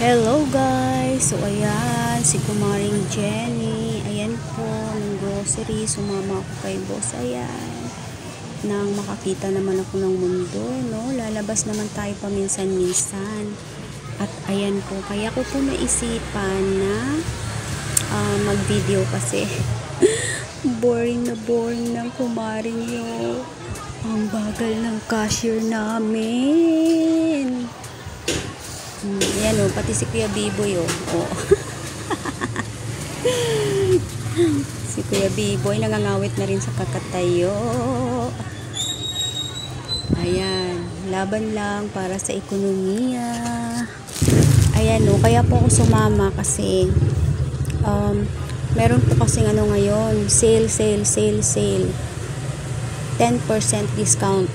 Hello guys! So ayan, si Kumaring Jenny. Ayan po, ng grocery. Sumama ako kay boss. Ayan. Nang makakita naman ako ng mundo, no? Lalabas naman tayo paminsan-minsan. At ayan po, kaya ko po naisipan na mag-video kasi boring na boring ng Kumaring yo. Ang bagal ng cashier namin. Yan o, pati si Kuya Biboy o. Si Kuya Biboy nangangawit na rin sa kakatayo. Ayan, laban lang para sa ekonomiya. Ayan o, kaya po ako sumama kasi meron po kasing ano ngayon, sale. 10% discount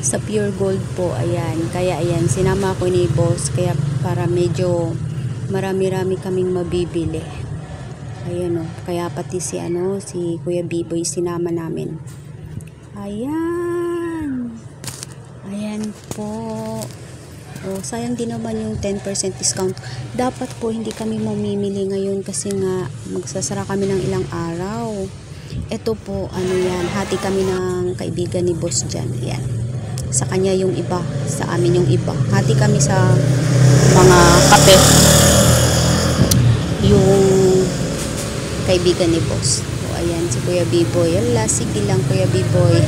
sa Pure Gold po. Ayan, kaya ayan, sinama ko ni boss kaya para medyo marami-rami kaming mabibili. Ayan o, kaya pati si Kuya Biboy sinama namin. Ayan po. O, sayang din naman yung 10% discount. Dapat po hindi kami mamimili ngayon kasi nga magsasara kami ng ilang araw. Ito po, yan, hati kami ng kaibigan ni boss dyan. Ayan, sa kanya yung iba, sa amin yung iba. Hati kami sa mga kape yung kaibigan ni boss. O ayan, si Kuya Biboy. Ala, sige lang Kuya Biboy.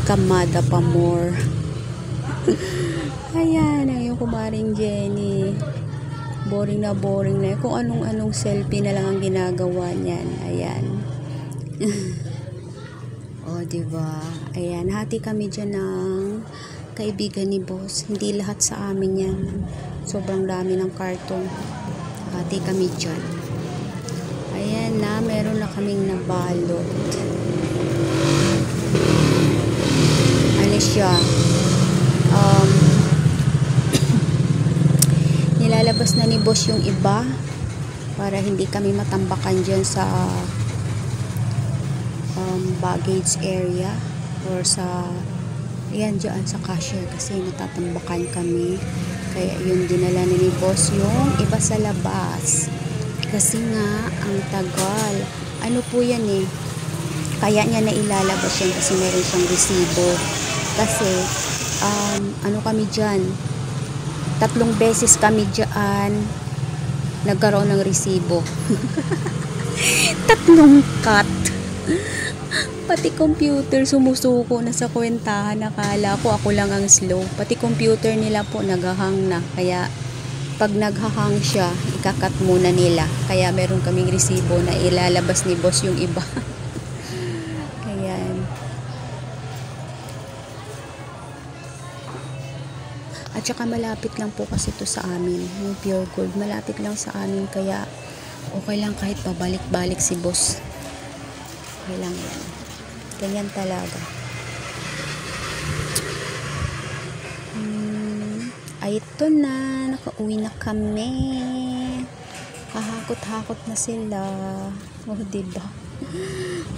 Kamada pa more. Ayan, ang yung Kumaring Jenny. Boring na kung anong selfie na lang ang ginagawa niyan. Ayan. O, diba? Ayan, hati kami dyan ng kaibigan ni boss. Hindi lahat sa amin yan. Sobrang dami ng karton. Hati kami dyan. Ayan na, meron na kaming nabalot. Ano siya? Nilalabas na ni boss yung iba para hindi kami matambakan dyan sa baggage area or sa ayan dyan sa cashier kasi natatambakan kami. Kaya yun, dinala na ni boss yung iba sa labas kasi nga ang tagal. Ano po yan kaya niya na ilalabas yan kasi meron siyang resibo kasi kami dyan 3 beses kami dyan nagkaroon ng resibo. 3 cut. Pati computer sumusuko na sa kwentahan. Nakala ko ako lang ang slow. Pati computer nila po naghahang na. Kaya pag naghahang siya, ikakat muna nila. Kaya meron kaming resibo na ilalabas ni boss yung iba. Ayan. At saka malapit lang po kasi ito sa amin. Yung Pure Gold, malapit lang sa amin. Kaya okay lang kahit pabalik-balik si boss. Okay lang yan. Ganyan talaga. Ay, ito na. Nakauwi na kami. Hahakot-hakot na sila. Oh, diba?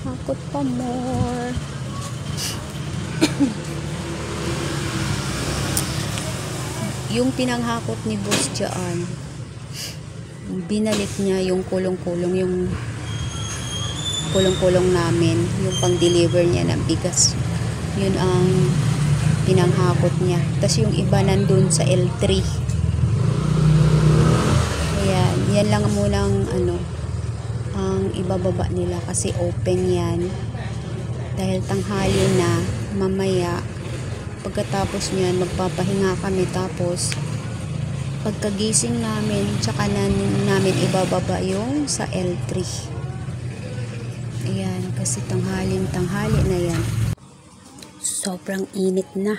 Hakot pa more. Yung pinanghakot ni boss dyan, binalik niya yung kulong-kulong, yung kulong-kulong namin, yung pang-deliver niya ng bigas. Yun ang pinanghakot niya. Tapos yung iba nandun sa L3. Ayan, yan lang munang ang ibababa nila kasi open yan. Dahil tanghali na, mamaya, pagkatapos niyan, magpapahinga kami. Tapos, pagkagising namin, tsaka namin ibababa yung sa L3. Ayan, kasi tanghali na yan. Sobrang init na.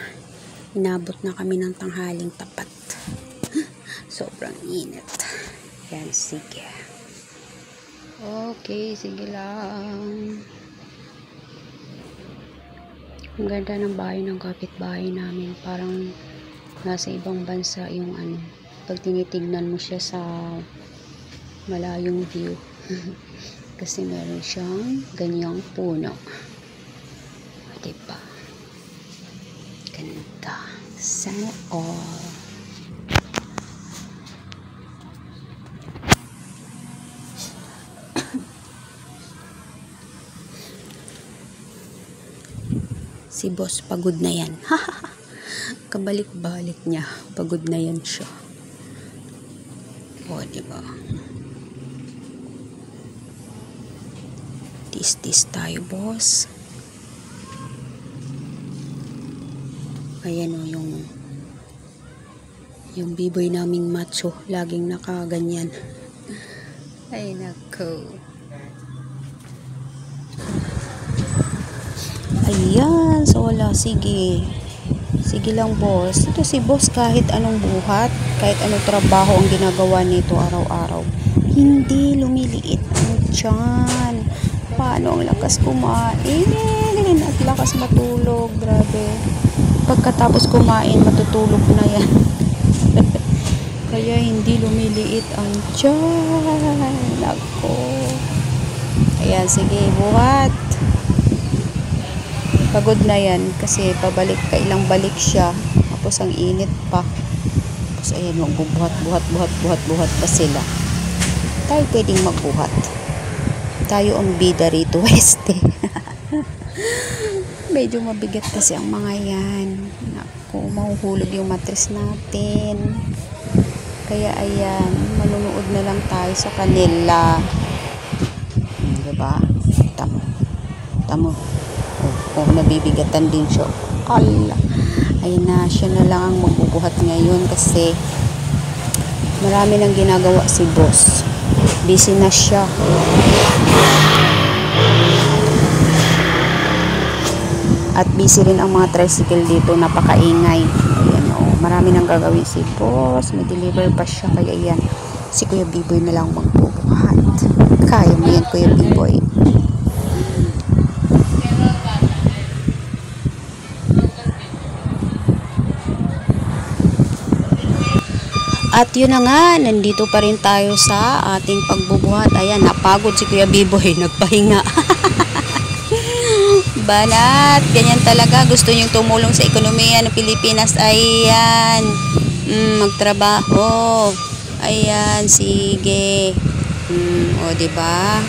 Inabot na kami ng tanghaling tapat. Sobrang init. Ayan, sige. Okay, sige lang. Ang ganda ng bahay ng kapitbahay namin. Parang nasa ibang bansa yung pag tinitignan mo siya sa malayong view. Kasi meron siyang ganyang puno. Diba? Ganda. Sana all. Si boss, pagod na yan. Kabalik-balik niya. Pagod na yan siya. O, diba? Tis-tis tayo, boss. Ayan o, yung biboy naming macho. Laging nakaganyan. Ay, nako. Ayan, so wala, sige lang boss. Ito si boss kahit anong buhat, kahit anong trabaho ang ginagawa nito araw-araw, hindi lumiliit ang tiyan. Paano ang lakas kumain at lakas matulog, grabe. Pagkatapos kumain, matutulog na yan. Kaya hindi lumiliit ang tiyan. Nako. Ayan, sige, buhat. Pagod na yan kasi kailang balik siya, tapos ang init pa, tapos ayan, magbubuhat pa sila. Tayo pwedeng magbuhat, tayo ang bida rito, Weste. Medyo mabigat kasi ang mga yan. Naku, mahuhulog yung mattress natin, kaya ayan, manunood na lang tayo sa kanila. Diba? Tamo. Oh, nabibigatan din siya. Ala. Ayun na, siya na lang ang magbubuhat ngayon kasi marami nang ginagawa si boss. Busy na siya. At busy rin ang mga tricycle dito, napakaingay. Ayan, oh, marami nang gagawin si boss. May deliver pa siya, kaya yan. Si Kuya Biboy na lang magbubuhat. Kaya mo yan, Kuya Biboy. At yun na nga, nandito pa rin tayo sa ating pagbubuhat. Ayan, napagod si Kuya Biboy, nagpahinga. Banat, ganyan talaga. Gusto niyong tumulong sa ekonomiya ng Pilipinas. Ayan, magtrabaho. Ayan, sige. O, diba?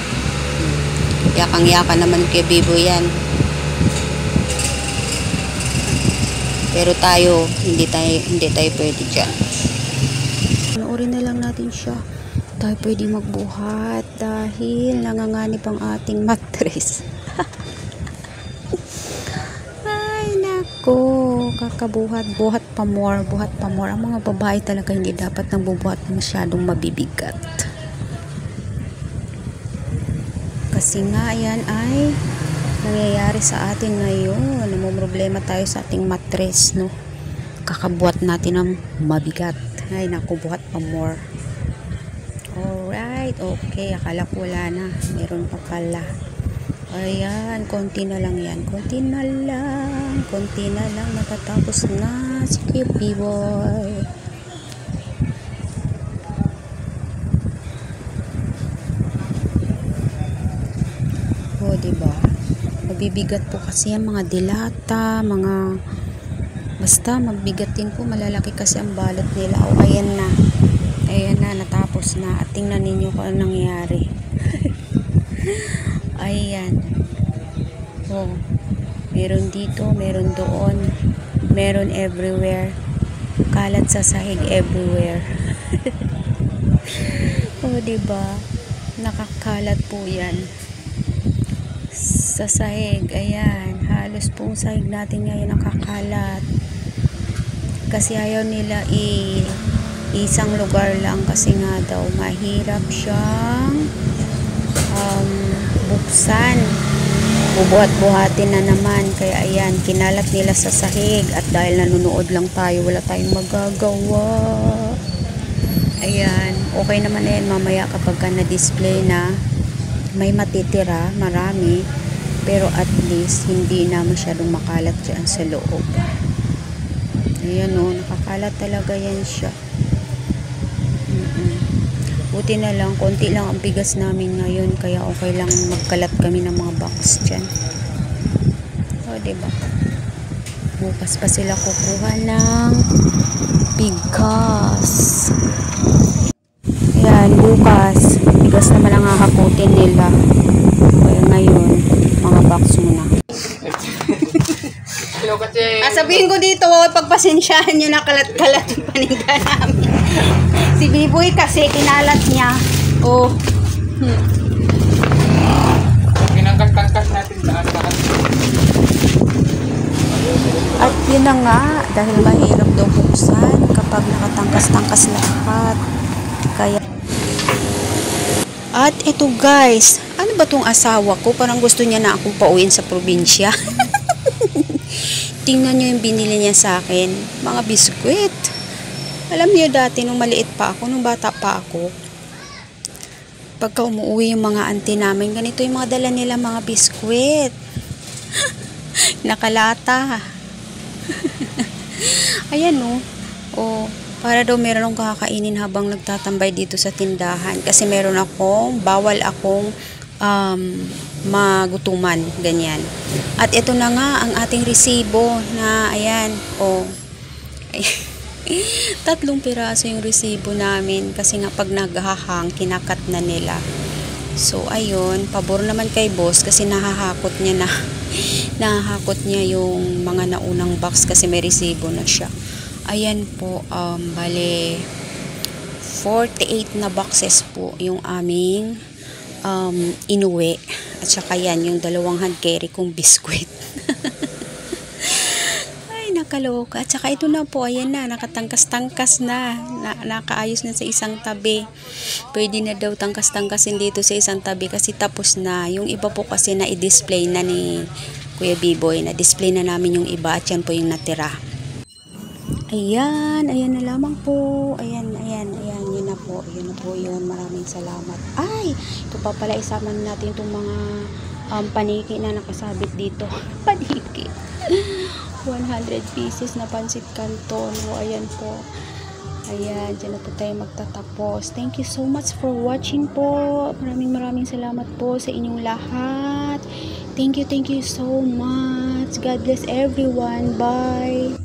Yakang-yaka naman Kuya Biboy yan. Pero tayo, hindi tayo pwede dyan. Panoorin na lang natin siya. Tayo pwede magbuhat dahil nanganganib ang ating mattress. Ay, nako. Buhat pa more. Ang mga babae talaga hindi dapat nang bubuhat na masyadong mabibigat. Kasi nga, yan ay nangyayari sa atin ngayon. Namumroblema tayo sa ating mattress, no? Kakabuhat natin ng mabigat. Ay, naku, buhat pa more. Alright, okay. Akala ko wala na. Meron pa pala. Ayan, konti na lang yan. Konti na lang. Matatapos na si Kuya Biboy. O, diba? Mabibigat po kasi ang mga dilata, basta magbigatin po, malalaki kasi ang balot nila. O, ayan na, natapos na. At tingnan ninyo kung anong nangyari. Ayan. O, meron dito, meron doon, meron everywhere. Kalat sa sahig everywhere. O, diba? Nakakalat po yan sa sahig. Ayan, halos pong sahig natin ngayon nakakalat. Kasi ayaw nila isang lugar lang kasi nga daw mahirap siyang buksan. Bubuhat-buhatin na naman. Kaya ayan, kinalat nila sa sahig at dahil nanonood lang tayo, wala tayong magagawa. Ayan, okay naman na yan mamaya kapag ka na-display na, may matitira, marami, pero at least hindi na masyadong makalat dyan sa loob. Ayan o, nakakalat talaga yan siya. Buti na lang, konti lang ang bigas namin ngayon, kaya okay lang magkalat kami ng mga box dyan. O, diba? Bukas pa sila kukuha ng bigas. Ayan, bukas bigas naman ang hahakutin nila. Kaya ngayon, mga box muna. kayo kasi... Sabihin ko dito, pagpasensyahan nyo na kalat-kalat yung paninda namin. Si Biboy kasi, kinalat niya. Oh. Pinangkas-tangkas natin lahat. At yun na nga, dahil mahirap daw buksan kapag nakatangkas-tangkas lahat. Kaya... At ito guys, ano ba tong asawa ko? Parang gusto niya na akong pauwiin sa probinsya. Tingnan nyo yung binili niya sa akin. Mga biskwit. Alam niyo dati nung maliit pa ako, nung bata pa ako, pagka umuwi yung mga auntie namin, ganito yung mga dala nila, mga biskwit. Nakalata. Ayan no. Oh, para daw meron akong kakainin habang nagtatambay dito sa tindahan. Kasi meron akong, bawal akong magutuman, ganyan. At ito na nga ang ating resibo na, ayan, oh. 3 piraso yung resibo namin kasi nga pag naghahang, kinakat na nila. So, ayun, pabor naman kay boss kasi nahahakot niya yung mga naunang box kasi may resibo na siya. Ayan po, bale 48 na boxes po yung aming inuwi. At saka yan, yung 2 hand carry kong biskwit. Ay, nakaloka. At saka ito na po, ayan na, nakatangkas-tangkas na. Nakaayos na sa isang tabi. Pwede na daw tangkas-tangkasin dito sa isang tabi kasi tapos na. Yung iba po kasi na i-display na ni Kuya Biboy. Na-display na namin yung iba at yan po yung natira. Ayan, ayan na lamang po. Ayan, yun na po. Yun na po yun. Maraming salamat. Ay, ito pa pala isama natin itong mga paniki na nakasabit dito. Paniki. 100 pieces na pansit canton. O, ayan po. Ayan, dyan na po tayo magtatapos. Thank you so much for watching po. Maraming salamat po sa inyong lahat. Thank you so much. God bless everyone. Bye.